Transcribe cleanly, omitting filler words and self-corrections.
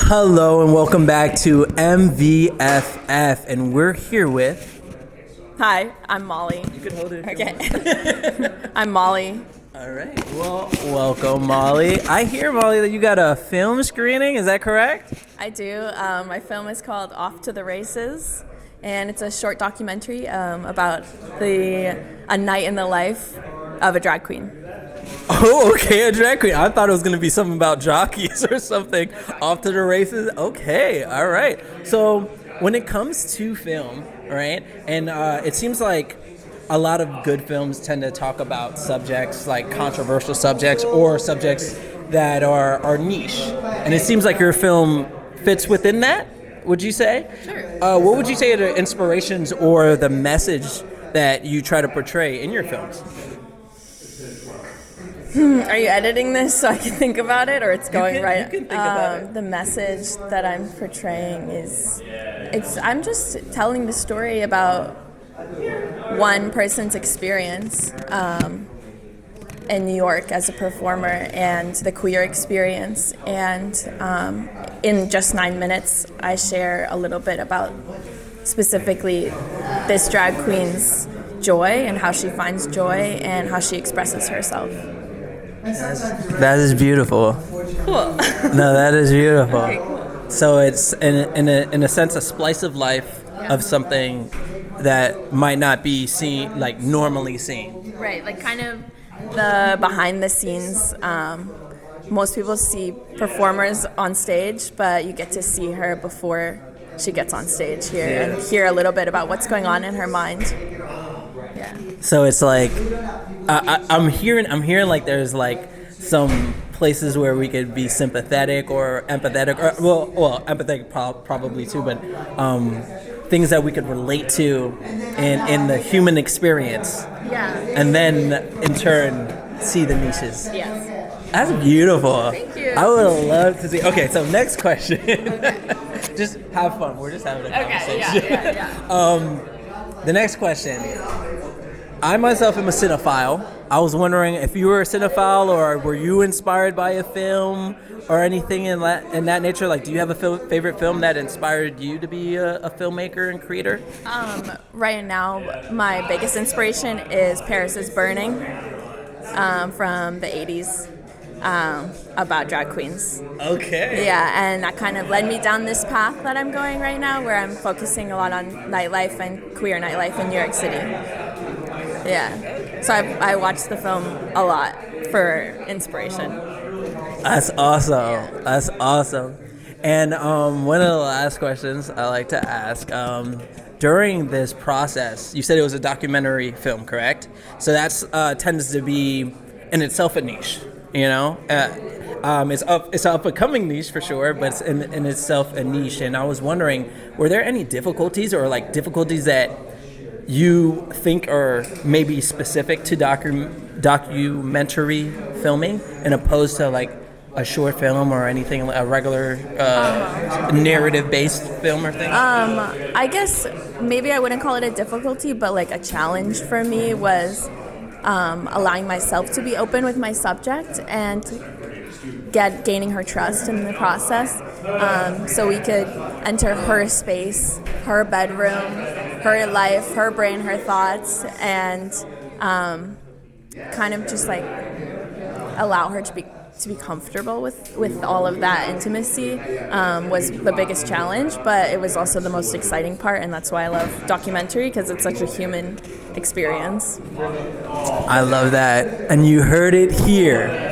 Hello and welcome back to MVFF, and we're here with... Hi, I'm Molly. You can hold it. Okay. I'm Molly. All right. Well, welcome, Molly. I hear, Molly, that you got a film screening. Is that correct? I do. My film is called Off to the Races, and it's a short documentary about a night in the life of a drag queen. Oh, okay, a drag queen. I thought it was going to be something about jockeys or something. Off to the races. Okay, all right. So when it comes to film, right, and it seems like a lot of good films tend to talk about subjects like controversial subjects or subjects that are niche. And it seems like your film fits within that, would you say? Sure. What would you say are the inspirations or the message that you try to portray in your films? Are you editing this so I can think about it, or it's going right? You can think about it. The message that I'm portraying is, I'm just telling the story about one person's experience in New York as a performer and the queer experience. And in just 9 minutes, I share a little bit about specifically this drag queen's joy and how she finds joy and how she expresses herself. That is beautiful. Cool. No, that is beautiful. Okay, cool. So it's in a sense a splice of life of something that might not be seen, like normally seen. Right, like kind of the behind the scenes. Most people see performers on stage, but you get to see her before she gets on stage here and hear a little bit about what's going on in her mind. Yeah. So it's like I'm hearing like there's like some places where we could be sympathetic or empathetic, or well empathetic probably too, but things that we could relate to in the human experience. Yeah. And then in turn see the niches. Yes. That's beautiful. Thank you. I would love to see. Okay, so next question. Okay. Just have fun. We're just having a conversation. Okay. Yeah. The next question. I myself am a cinephile. I was wondering if you were a cinephile, or were you inspired by a film or anything in that nature? Like, do you have a favorite film that inspired you to be a filmmaker and creator? Right now, my biggest inspiration is Paris is Burning from the 80s. About drag queens. Okay. Yeah, and that kind of led me down this path that I'm going right now, where I'm focusing a lot on nightlife and queer nightlife in New York City. Yeah. So I watched the film a lot for inspiration. That's awesome. That's awesome. And one of the last questions I like to ask, during this process, you said it was a documentary film, correct? So that's tends to be in itself a niche. You know, it's an up-and-coming niche for sure, but it's in itself a niche. And I was wondering, were there any difficulties or like difficulties that you think are maybe specific to documentary filming, and opposed to like a short film or anything, a regular narrative-based film or thing? I guess maybe I wouldn't call it a difficulty, but like a challenge for me was allowing myself to be open with my subject and gaining her trust in the process, so we could enter her space, her bedroom, her life, her brain, her thoughts, and kind of just like allow her to be comfortable with all of that intimacy was the biggest challenge, but it was also the most exciting part, and that's why I love documentary, because it's such a human experience. I love that. And you heard it here.